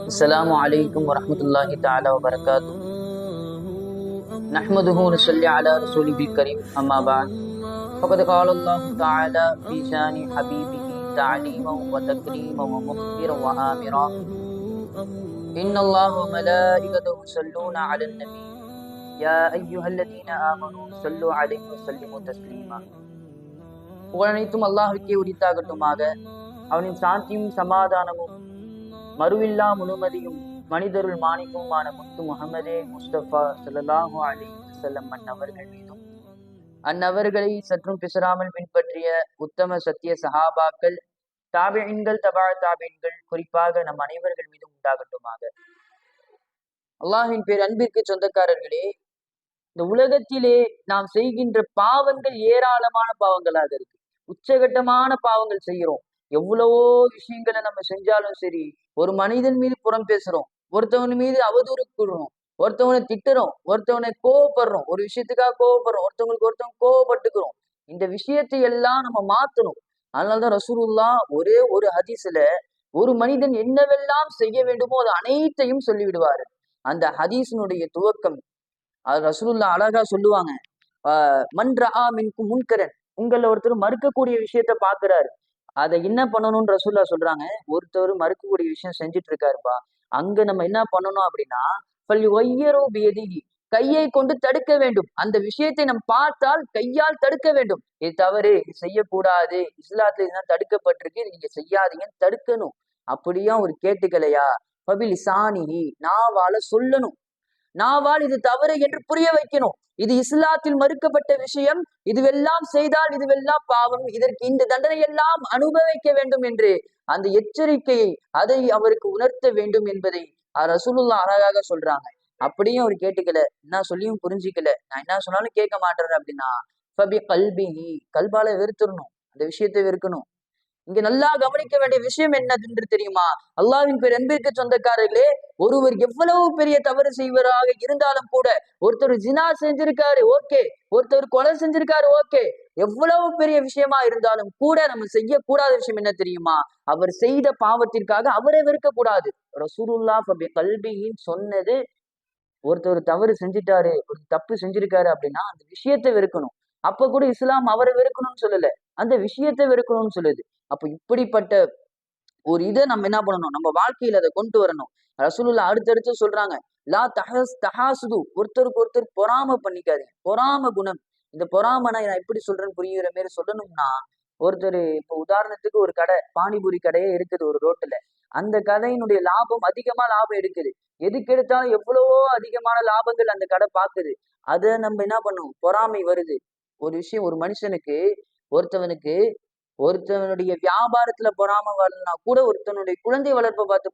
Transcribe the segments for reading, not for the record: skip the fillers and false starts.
السلام عليكم ورحمة الله تعالى وبركاته. نحمده ونصلي على رسوله الكريم أما بعد فقد قال الله تعالى في شان حبيبه تعليما وتكريما ومخبرا وآمرا إن الله وملائكته يصلون على النبي يا أيها الذين آمنوا صلوا عليه وسلموا تسليما. புகழனைத்தும் அல்லாஹ்வுக்கே உரித்தாகட்டுமாக. அவனின் சாந்தியும் சமாதானமும் மறுவில்லா முழுமதியும் மனிதருள் மாணிக்கவுமான முத்து முகமதே முஸ்தபா ஸல்லல்லாஹு அலைஹி வஸல்லம் அன்னவர்கள் மீதும் அந்நவர்களை சற்றும் பிசராமல் பின்பற்றிய உத்தம சத்திய சஹாபாக்கள், தாபிஈன்கள், தபா தாபிஈன்கள், குறிப்பாக நம் அனைவர்கள் மீதும் உண்டாகட்டுமாக. அல்லாஹ்வின் பேர் அன்பிற்கு சொந்தக்காரர்களே, இந்த உலகத்திலே நாம் செய்கின்ற பாவங்கள் ஏராளமான பாவங்களாக இருக்கு. உச்சகட்டமான பாவங்கள் செய்கிறோம். எவ்வளவோ விஷயங்களை நம்ம செஞ்சாலும் சரி, ஒரு மனிதன் மீது புறம் பேசுறோம், ஒருத்தவன் மீது அவதூறு கூறுறோம், ஒருத்தவனை திட்டுறோம், ஒருத்தவனை கோவப்படுறோம், ஒரு விஷயத்துக்காக கோவப்படுறோம், ஒருத்தவங்க கோவப்பட்டுக்கிறோம். இந்த விஷயத்தை எல்லாம் நம்ம மாத்தணும். அதனாலதான் ரசூலுல்லாஹ் ஒரே ஒரு ஹதீஸ்ல ஒரு மனிதன் என்னவெல்லாம் செய்ய வேண்டுமோ அது அனைத்தையும் சொல்லிவிடுவாரு. அந்த ஹதீஸினுடைய துவக்கம் அது ரசூலுல்லாஹ் அழகா சொல்லுவாங்க, மன் ரஆ மின்கும் முன்கரன், உங்களை ஒருத்தர் மறுக்கக்கூடிய விஷயத்த பாக்குறாரு, அதை என்ன பண்ணணும்னு ரசூலுல்லாஹ் சொல்றாங்க. ஒருத்தர் மறுக்கக்கூடிய விஷயம் செஞ்சுட்டு இருக்காருப்பா, அங்க நம்ம என்ன பண்ணணும் அப்படின்னா, கையை கொண்டு தடுக்க வேண்டும். அந்த விஷயத்தை நம்ம பார்த்தால் கையால் தடுக்க வேண்டும். இது தவறு, இது செய்யக்கூடாது, இஸ்லாத்துல இதுதான் தடுக்கப்பட்டிருக்கு, இது நீங்க செய்யாதீங்கன்னு தடுக்கணும். அப்படியும் அவர் கேட்டுக்கலையா, ஃபபிலிசானிஹி, நாவால சொல்லணும். நாவால் இது தவறு என்று புரிய வைக்கணும். இது இஸ்லாத்தில் மறுக்கப்பட்ட விஷயம், இதுவெல்லாம் செய்தால் இதுவெல்லாம் பாவம், இதற்கு இந்த தண்டனை எல்லாம் அனுபவிக்க வேண்டும் என்று அந்த எச்சரிக்கையை அதை அவருக்கு உணர்த்த வேண்டும் என்பதை ரசூலுல்லாஹ் அழகாக சொல்றாங்க. அப்படியும் அவர் கேட்டுக்கல, என்ன சொல்லியும் புரிஞ்சிக்கல, நான் என்ன சொன்னாலும் கேட்க மாட்டேன் அப்படின்னா, ஃபபி கல்பிஹி, கல்பால வெறுத்துடணும், அந்த விஷயத்தை வெறுக்கணும். இங்க நல்லா கவனிக்க வேண்டிய விஷயம் என்னது தெரியுமா? அல்லாஹ்வின் பேர் அன்பிற்கு சொந்தக்காரர்களே, ஒருவர் எவ்வளவு பெரிய தவறு செய்வராக இருந்தாலும் கூட, ஒருத்தர் ஜினா செஞ்சிருக்காரு ஓகே, ஒருத்தர் கொலை செஞ்சிருக்காரு ஓகே, எவ்வளவு பெரிய விஷயமா இருந்தாலும் கூட நம்ம செய்யக்கூடாத விஷயம் என்ன தெரியுமா? அவர் செய்த பாவத்திற்காக அவரை வெறுக்க கூடாது. ரசூலுல்லாஹ் ஃபபி கல்பிஹின்னு சொன்னது, ஒருத்தர் தவறு செஞ்சிட்டாரு, ஒரு தப்பு செஞ்சிருக்காரு அப்படின்னா அந்த விஷயத்தை வெறுக்கணும். அப்ப கூட இஸ்லாம் அவரை வெறுக்கணும்னு சொல்லல, அந்த விஷயத்தை வெறுக்கணும்னு சொல்லுது. அப்ப இப்படிப்பட்ட ஒரு இதை நம்ம என்ன பண்ணணும், நம்ம வாழ்க்கையில அதை கொண்டு வரணும். ரசூலுல்லாஹ் அடுத்தடுத்து சொல்றாங்க, லா தஹாசுது, ஒருத்தருக்கு ஒருத்தர் பொறாம பண்ணிக்காதீங்க. பொறாம குணம், இந்த பொறாமனா நான் எப்படி சொல்றேன்னு புரியுற மாதிரி சொல்லணும்னா, ஒருத்தர் இப்ப உதாரணத்துக்கு ஒரு கடை, பானிபூரி கடையே இருக்குது ஒரு ரோட்டுல, அந்த கடையினுடைய லாபம் அதிகமா லாபம் எடுக்குது, எதுக்கு எடுத்தாலும் எவ்வளவோ அதிகமான லாபங்கள் அந்த கடை பாக்குது. அதை நம்ம என்ன பண்ணும், பொறாமை வருது. ஒரு விஷயம், ஒரு மனுஷனுக்கு ஒருத்தவனுக்கு ஒருத்தவனுடைய வியாபாரத்துல பொறாம வரலன்னா கூட ஒருத்தனுடைய குழந்தை வளர்ப்பை பார்த்து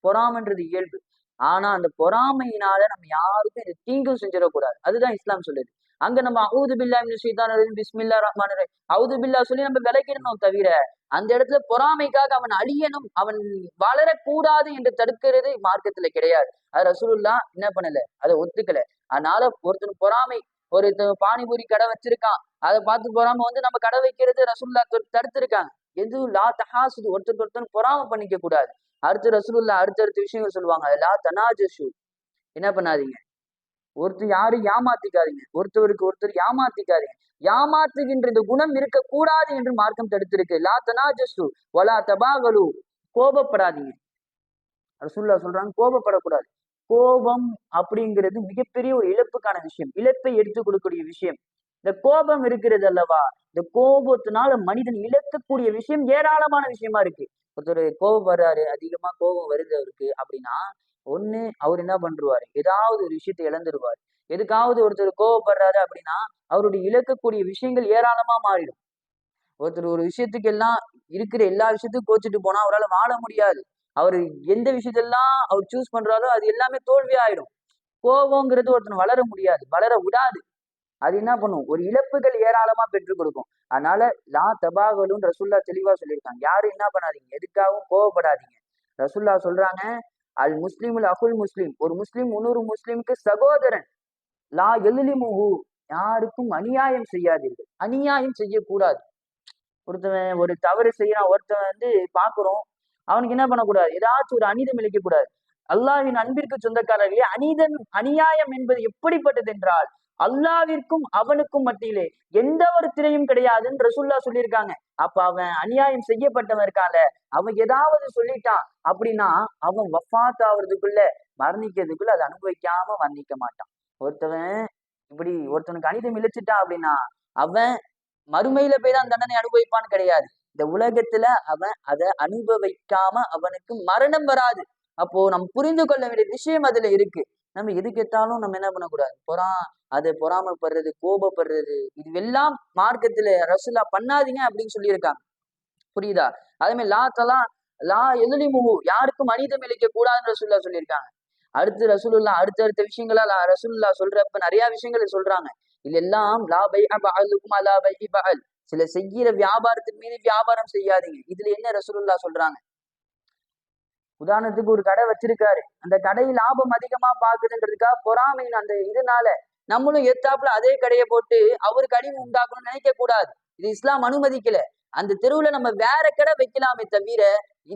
பொறாமன்றது இயல்பு. ஆனா அந்த பொறாமையினால நம்ம யாருக்கும் இது தீங்கும் செஞ்சிடக்கூடாது. அதுதான் இஸ்லாம் சொல்லுது. அங்க நம்ம அவுது பில்லா மினஷ் ஷைத்தானிர் ரஜீம் பிஸ்மில்லாஹிர் ரஹ்மானிர் ரஹீம் அவுது பில்லா சொல்லி நம்ம விலகிடணும். தவிர அந்த இடத்துல பொறாமைக்காக அவன் அழியணும், அவன் வளரக்கூடாது என்று தடுக்கிறது மார்க்கத்துல கிடையாது. அது ரசூலுல்லாஹ் என்ன பண்ணல, அதை ஒத்துக்கல. அதனால ஒருத்தன் பொறாமை, ஒரு பானிபூரி கடை வச்சிருக்கான், அதை பார்த்து பொறாம நம்ம கடை வைக்கிறது ரசூலுல்லாஹ் தடுத்திருக்காங்க. எதுவும் லா தஹாசுது, ஒருத்தருக்கு ஒருத்தர் பொறாம பண்ணிக்க கூடாது. அடுத்து ரசூலுல்லாஹ் அடுத்தடுத்த விஷயங்கள் சொல்லுவாங்க, லா தனாஜசு, என்ன பண்ணாதீங்க, ஒருத்தர் யாரும் ஏமாத்திக்காதீங்க, ஒருத்தருக்கு ஒருத்தர் ஏமாத்திக்காதீங்க. ஏமாத்துகின்ற இந்த குணம் இருக்கக்கூடாது என்று மார்க்கம் தடுத்திருக்கு. லா தனாஜசு வலா தபாகலு, கோபப்படாதீங்க. ரசூலுல்லாஹ் சொல்றாங்க, கோபப்படக்கூடாது. கோபம் அப்படிங்கிறது மிகப்பெரிய ஒரு இழப்புக்கான விஷயம், இழப்பை எடுத்துக் கொடுக்கக்கூடிய விஷயம். இந்த கோபம் இருக்கிறது அல்லவா, இந்த கோபத்தினால மனிதன் இழக்கக்கூடிய விஷயம் ஏராளமான விஷயமா இருக்கு. ஒருத்தர் கோபம் வர்றாரு, அதிகமா கோபம் வருது அவருக்கு அப்படின்னா, ஒண்ணு அவர் என்ன பண்றாரு, ஏதாவது ஒரு விஷயத்தை இழந்துருவாரு. எதுக்காவது ஒருத்தர் கோபப்படுறாரு அப்படின்னா அவருடைய இழக்கக்கூடிய விஷயங்கள் ஏராளமா மாறிடும். ஒருத்தர் ஒரு விஷயத்துக்கு எல்லாம் இருக்கிற எல்லா விஷயத்துக்கும் கோச்சிட்டு போனா அவரால் வாழ முடியாது. அவர் எந்த விஷயத்தெல்லாம் அவர் சூஸ் பண்றாரோ அது எல்லாமே தோல்வி ஆயிடும். கோபங்கிறது ஒருத்தன் வளர முடியாது, வளர விடாது. அது என்ன பண்ணும், ஒரு இழப்புகள் ஏராளமா பெற்றுக் கொடுக்கும். அதனால லா தபாகலும் ரசூல்லா தெளிவா சொல்லியிருக்காங்க, யாரும் என்ன பண்ணாதீங்க, எதுக்காகவும் கோவப்படாதீங்க. ரசூல்லா சொல்றாங்க, அல் முஸ்லிமுல் அகுல் முஸ்லிம், ஒரு முஸ்லிம் இன்னொரு முஸ்லிமுக்கு சகோதரன். லா எல்லிமுஹு, யாருக்கும் அநியாயம் செய்யாதீர்கள், அநியாயம் செய்யக்கூடாது. ஒருத்தவன் ஒரு தவறு செய்யறான், ஒருத்தவன் பாக்குறோம், அவனுக்கு என்ன பண்ணக்கூடாது, ஏதாச்சும் ஒரு அநீதம் இழைக்க கூடாது. அல்லாஹ்வின் அன்பிற்கு சொந்தக்காரர்களே, அநியாயம் என்பது எப்படிப்பட்டது என்றால், அல்லாஹ்விற்கும் அவனுக்கும் மத்தியிலே எந்த ஒரு திரையும் கிடையாதுன்னு ரசூலுல்லாஹ் சொல்லியிருக்காங்க. அப்ப அவன் அநியாயம் செய்யப்பட்டவன் இருக்கான்ல, அவன் ஏதாவது சொல்லிட்டான் அப்படின்னா அவன் வஃபாத் ஆகுறதுக்குள்ள, மரணிக்கிறதுக்குள்ள அதை அனுபவிக்காம மரணிக்க மாட்டான். ஒருத்தவன் ஒருத்தனுக்கு அநீதம் இழைச்சிட்டான் அப்படின்னா அவன் மறுமையில போய் தான் தண்டனை அனுபவிப்பான்னு கிடையாது. இந்த உலகத்துல அவன் அதை அனுபவிக்காம அவனுக்கு மரணம் வராது. அப்போ நம்ம புரிந்து கொள்ள வேண்டிய விஷயம் அதுல இருக்கு. நம்ம எது கேட்டாலும் நம்ம என்ன பண்ணக்கூடாது, அது பொறாமப்படுறது, கோபப்படுறது, இதுவெல்லாம் மார்க்கத்துல ரசூலா பண்ணாதீங்க அப்படின்னு சொல்லியிருக்காங்க. புரியுதா? அதே மாதிரி லா எதுலிமுஹு, யாருக்கும் அநீதம் இழைக்க கூடாதுன்னு ரசூலுல்லாஹ் சொல்லியிருக்காங்க. அடுத்தடுத்த விஷயங்களா ரசூலுல்லாஹ் சொல்றப்ப நிறைய விஷயங்கள் சொல்றாங்க. இதெல்லாம் லா பைஅ பஅதுக்கும் அலா பைஇ பஅல், சில செய்கிற வியாபாரத்தின் மீது வியாபாரம் செய்யாதீங்க. இதுல என்ன ரசூலுல்லாஹ் சொல்றாங்க? உதாரணத்துக்கு ஒரு கடை வச்சிருக்காரு, அந்த கடை லாபம் அதிகமா பாக்குதுன்றதுக்காக பொறாமையின் அந்த இதனால நம்மளும் ஏத்தாப்புல அதே கடையை போட்டு அவருக்கு அடிமை உண்டாக்கணும்னு நினைக்க கூடாது. இது இஸ்லாம் அனுமதிக்கல. அந்த தெருவுல நம்ம வேற கடை வைக்கலாமே தவிர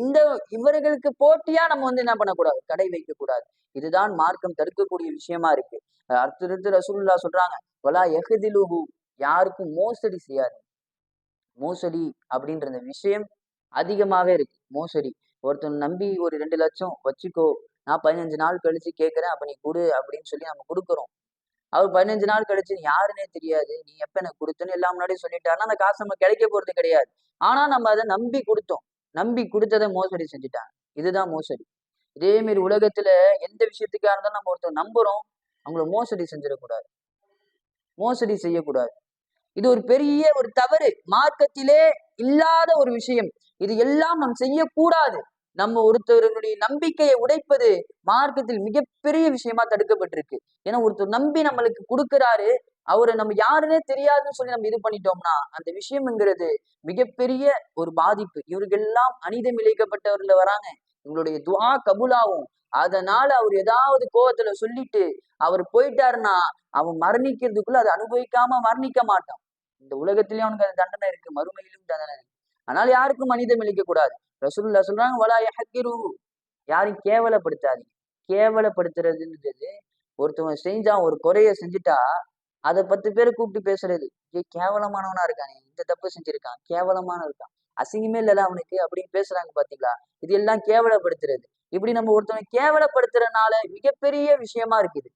இந்த இவர்களுக்கு போட்டியா நம்ம என்ன பண்ணக்கூடாது, கடை வைக்க கூடாது. இதுதான் மார்க்கம் தடுக்கக்கூடிய விஷயமா இருக்கு. அடுத்தடுத்து ரசூலுல்லாஹ் சொல்றாங்க, வலா யஹ்திலுஹு, யாருக்கும் மோசடி செய்யாது. மோசடி அப்படின்ற அந்த விஷயம் அதிகமாவே இருக்கு. மோசடி, ஒருத்தன் நம்பி ஒரு 2 லட்சம் வச்சுக்கோ, நான் 15 நாள் கழிச்சு கேட்கிறேன், அப்ப நீ கொடு அப்படின்னு சொல்லி நம்ம கொடுக்குறோம். அவர் 15 நாள் கழிச்சு நீ யாருன்னே தெரியாது, நீ எப்ப எனக்கு கொடுத்தன்னு எல்லாம் முன்னாடியே சொல்லிட்டாருன்னா அந்த காசு நம்ம கிடைக்க போறது கிடையாது. ஆனா நம்ம அதை நம்பி கொடுத்தோம், நம்பி கொடுத்ததை மோசடி செஞ்சுட்டாங்க. இதுதான் மோசடி. இதே மாதிரி உலகத்துல எந்த விஷயத்துக்கா இருந்தாலும் நம்ம ஒருத்தர் நம்புறோம், அவங்கள மோசடி செஞ்சிடக்கூடாது, மோசடி செய்யக்கூடாது. இது ஒரு பெரிய ஒரு தவறு, மார்க்கத்திலே இல்லாத ஒரு விஷயம். இது எல்லாம் நாம் செய்யக்கூடாது. நம்ம ஒருத்தருடைய நம்பிக்கையை உடைப்பது மார்க்கத்தில் மிகப்பெரிய விஷயமா தடுக்கப்பட்டிருக்கு. ஏன்னா ஒருத்தர் நம்பி நம்மளுக்கு கொடுக்கிறாரு, அவரை நம்ம யாருன்னே தெரியாதுன்னு சொல்லி நம்ம இது பண்ணிட்டோம்னா அந்த விஷயம்ங்கிறது மிகப்பெரிய ஒரு பாதிப்பு. இவர்களெல்லாம் அநீதம் இழைக்கப்பட்டவர்கள் வராங்க, இவங்களுடைய துஆ கபூலாகும். அதனால அவர் ஏதாவது கோவத்துல சொல்லிட்டு அவர் போயிட்டாருன்னா அவன் மரணிக்கிறதுக்குள்ள அதை அனுபவிக்காம மரணிக்க மாட்டான். இந்த உலகத்திலயும் அவனுக்கு அது தண்டனை இருக்கு, மறுமையிலும் தண்டனை இருக்கு. அதனால யாருக்கும் மனிதம் இழைக்க கூடாது. ரசூலுல்லாஹ் சொல்றாங்க, வலா யஹ்கிருஹு, யாரையும் கேவலப்படுத்தாதீங்க. கேவலப்படுத்துறதுன்றது, ஒருத்தவன் செஞ்சான், ஒரு குறைய செஞ்சுட்டா அதை 10 பேரை கூப்பிட்டு பேசுறது, கேவலமானவனா இருக்கானே, இந்த தப்பு செஞ்சிருக்கான், கேவலமான இருக்கான், அசிங்கமே இல்லல அவனுக்கு அப்படின்னு பேசுறாங்க பாத்தீங்களா? இது எல்லாம் கேவலப்படுத்துறது. இப்படி நம்ம ஒருத்தவன் கேவலப்படுத்துறதுனால மிகப்பெரிய விஷயமா இருக்குது,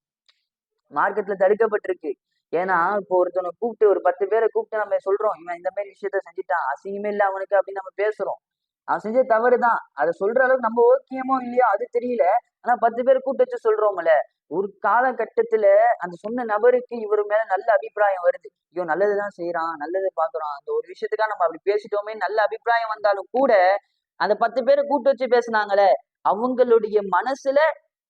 மார்க்கெட்ல தடுக்கப்பட்டிருக்கு. ஏன்னா இப்போ ஒருத்தவனை கூப்பிட்டு ஒரு 10 பேரை கூப்பிட்டு நம்ம சொல்றோம், இவன் இந்த மாதிரி விஷயத்த செஞ்சுட்டான், அசிங்கமே இல்லை அவனுக்கு அப்படின்னு நம்ம பேசுறோம். அவன் செஞ்ச தவறுதான், அதை சொல்ற அளவுக்கு நம்ம ஓகேமோ இல்லையோ அது தெரியல. ஆனா 10 பேர் கூப்பிட்டு வச்சு சொல்றோம்ல, ஒரு காலகட்டத்துல அந்த சொன்ன நபருக்கு இவர் மேல நல்ல அபிப்பிராயம் வருது, ஐயோ நல்லதுதான் செய்யறான், நல்லது பாக்குறான், அந்த ஒரு விஷயத்துக்காக நம்ம அப்படி பேசிட்டோமே நல்ல அபிப்பிராயம் வந்தாலும் கூட அந்த 10 பேரை கூப்பிட்டு வச்சு பேசுனாங்களே, அவங்களுடைய மனசுல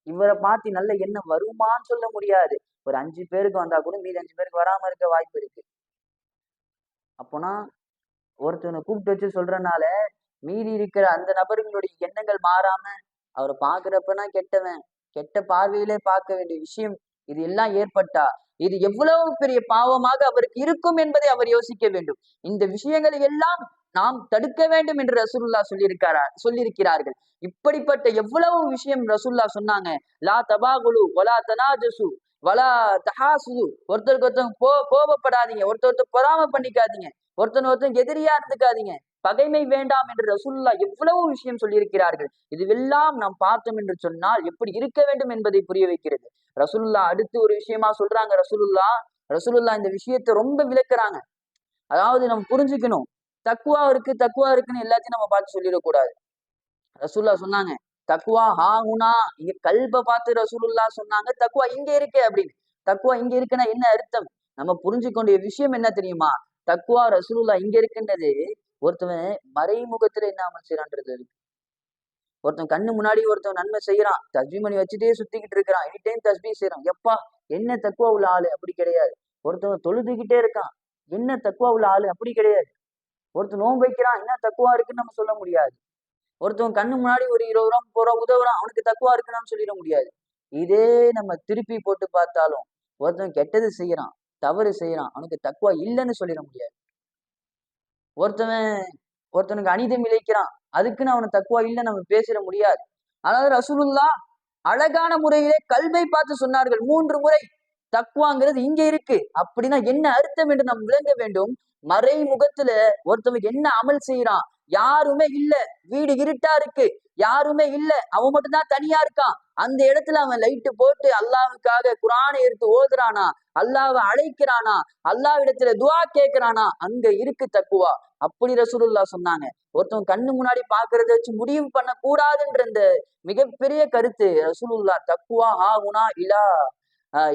இவரை பார்த்து நல்ல எண்ணம் வருமான்னு சொல்ல முடியாது. ஒரு 5 பேருக்கு வந்தா கூட மீதி 5 பேருக்கு வராம இருக்க வாய்ப்பு இருக்கு. அப்போனா ஒருத்தவனை கூப்பிட்டு வச்சு சொல்றனால மீதி இருக்கிற அந்த நபர்களுடைய எண்ணங்கள் மாறாம அவரை பாக்குறப்பனா கெட்டவன், கெட்ட பார்வையிலே பார்க்க வேண்டிய விஷயம் இது எல்லாம் ஏற்பட்டா இது எவ்வளவு பெரிய பாவமாக அவருக்கு இருக்கும் என்பதை அவர் யோசிக்க வேண்டும். இந்த விஷயங்களை எல்லாம் நாம் தடுக்க வேண்டும் என்று ரசூலுல்லாஹ் சொல்லியிருக்கிறார்கள். இப்படிப்பட்ட எவ்வளவு விஷயம் ரசூலுல்லாஹ் சொன்னாங்க. லா தபாகுலு வலா தனாஜசு வலா தஹாசுது, ஒருத்தருக்கு ஒருத்தர் கோபப்படாதீங்க, ஒருத்தர் பொறாம பண்ணிக்காதீங்க, ஒருத்தன் எதிரியா இருந்துக்காதீங்க, பகைமை வேண்டாம் என்று ரசூலுல்லாஹ் எவ்வளவு விஷயம் சொல்லியிருக்கிறார்கள். இதுவெல்லாம் நாம் பார்த்தோம் என்று சொன்னால் எப்படி இருக்க வேண்டும் என்பதை புரிய வைக்கிறது. ரசூலுல்லாஹ் அடுத்து ஒரு விஷயமா சொல்றாங்க. ரசூலுல்லாஹ் இந்த விஷயத்தை ரொம்ப விளக்குறாங்க. அதாவது நம்ம புரிஞ்சுக்கணும், தக்குவா இருக்குன்னு எல்லாத்தையும் நம்ம பார்த்து சொல்லிடக்கூடாது. ரசூலுல்லாஹ் சொன்னாங்க, தக்குவா ஹாஹுனா, இங்க கல்ப பார்த்து ரசூலுல்லாஹ் சொன்னாங்க தக்குவா இங்க இருக்கு அப்படின்னு. தக்குவா இங்க இருக்குன்னா என்ன அர்த்தம்? நம்ம புரிஞ்சுக்கொண்டிய விஷயம் என்ன தெரியுமா? தக்குவா ரசூலுல்லாஹ் இங்க இருக்குன்றது, ஒருத்தவன் மறைமுகத்துல என்ன அமல் செய்யறான்றது இருக்கு. ஒருத்தன் கண்ணு முன்னாடி ஒருத்தன் நன்மை செய்யறான், தஸ்பீ மணி வச்சுட்டே சுத்திக்கிட்டு இருக்கிறான், எனி டைம் தஸ்பீ செய்யறான், எப்பா என்ன தக்குவா உள்ள ஆளு, அப்படி கிடையாது. ஒருத்தவன் தொழுதுகிட்டே இருக்கான், என்ன தக்குவா உள்ள ஆளு, அப்படி கிடையாது. ஒருத்தன் நோன்பு வைக்கிறான், என்ன தக்குவா இருக்குன்னு நம்ம சொல்ல முடியாது. ஒருத்தவன் கண்ணு முன்னாடி ஒரு 20 ரூபா 30 ரூபா உதவுறான், அவனுக்கு தக்குவா இருக்குன்னு சொல்லிட முடியாது. இதே நம்ம திருப்பி போட்டு பார்த்தாலும் ஒருத்தன் கெட்டது செய்யறான், தவறு செய்யறான், அவனுக்கு தக்குவா இல்லைன்னு சொல்லிட முடியாது. ஒருத்தவன் ஒருத்தனுக்கு அநீதம் இழைக்கிறான், அதுக்குன்னு அவனை தக்குவா இல்ல நம்ம பேசிட முடியாது. அதாவது ரசூலுல்லாஹ் அழகான முறையிலே கல்வை பார்த்து சொன்னார்கள் 3 முறை. தக்குவாங்கிறது இங்க இருக்கு அப்படின்னா என்ன அர்த்தம் என்று நாம் விளங்க வேண்டும். மறைமுகத்துல ஒருத்தவங்க என்ன அமல் செய்யறான், யாருமே இல்ல, வீடு இருட்டா இருக்கு, யாருமே இல்ல, அவன் மட்டும் தான் தனியா இருக்கான், அந்த இடத்துல அவன் லைட்டு போட்டு அல்லாஹ்வுக்காக குர்ஆனை எடுத்து ஓதுறானா, அல்லாஹ்வை அழைக்கிறானா, அல்லாஹ்விடத்துல துஆ கேட்கிறானா, அங்க இருக்கு தக்குவா. அப்படி ரசூலுல்லாஹ் சொன்னாங்க. ஒருத்தவன் கண்ணு முன்னாடி பாக்குறத வச்சு முடிவு பண்ண கூடாதுன்ற இந்த மிகப்பெரிய கருத்து ரசூலுல்லாஹ் தக்குவா ஹாஹுனா இலா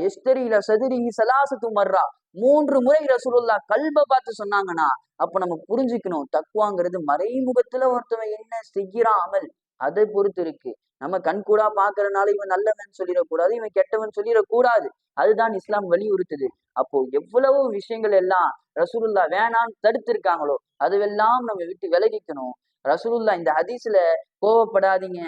எஸ்தரி இல சதுரி சலாசத்து மர்ரா 3 முறை ரசூலுல்லாஹ் கல்ப பார்த்து சொன்னாங்கன்னா, அப்ப நம்ம புரிஞ்சுக்கணும் தக்குவாங்கிறது மறைமுகத்துல ஒருத்தவன் என்ன செய்யறான் அமல் அதை பொறுத்து இருக்கு. நம்ம கண்கூடா பாக்குறதுனால இவன் நல்லவன் சொல்லிடக்கூடாது, இவன் கெட்டவன் சொல்லிடக்கூடாது. அதுதான் இஸ்லாம் வலியுறுத்துது. அப்போ எவ்வளவு விஷயங்கள் எல்லாம் ரசூலுல்லாஹ் வேணான்னு தடுத்து இருக்காங்களோ அதுவெல்லாம் நம்ம விட்டு விலகிக்கணும். ரசூலுல்லாஹ் இந்த ஹதீஸ்ல கோவப்படாதீங்க,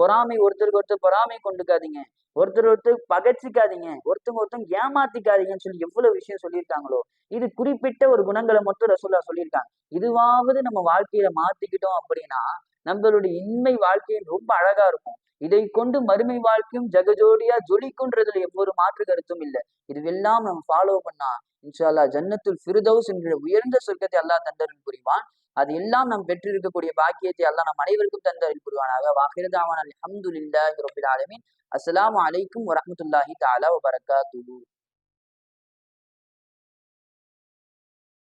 பொறாமை, ஒருத்தருக்கு ஒருத்தர் பொறாமை கொண்டுக்காதீங்க, ஒருத்தர் ஒருத்தர் பகைச்சிக்காதீங்க, ஒருத்தவங்க ஏமாத்திக்காதீங்கன்னு சொல்லி எவ்வளவு விஷயம் சொல்லியிருக்காங்களோ, இது குறிப்பிட்ட ஒரு குணங்களை மட்டும் ரசூலுல்லாஹ் சொல்லியிருக்காங்க. இதுவாவது நம்ம வாழ்க்கையில மாத்திக்கிட்டோம் அப்படின்னா நம்மளுடைய இன்மை வாழ்க்கையும் ரொம்ப அழகா இருக்கும். இதை கொண்டு மறுமை வாழ்க்கையும் ஜெகஜோடியா ஜொலிக்கும்ன்றதுல எவ்வொரு மாற்று கருத்தும் இல்லை. இதுவெல்லாம் நம்ம ஃபாலோ பண்ணா இன்ஷா அல்லாஹ் ஜன்னத்துல் ஃபிர்தௌஸ் என்ற உயர்ந்த சொர்க்கத்தை அல்லாஹ் தந்தருள் புரிவான். அது எல்லாம் நாம் பெற்றிருக்கக்கூடிய பாக்கியத்தை அல்லாஹ் நம் அனைவருக்கும் தந்தருள் புரிவானாக. வாஹிரு தஅவானா அல்ஹம்துலில்லாஹி ரப்பில் ஆலமீன். அஸ்ஸலாமு அலைக்கும் வரஹ்மத்துல்லாஹி தஆலா வபரகாத்துஹு.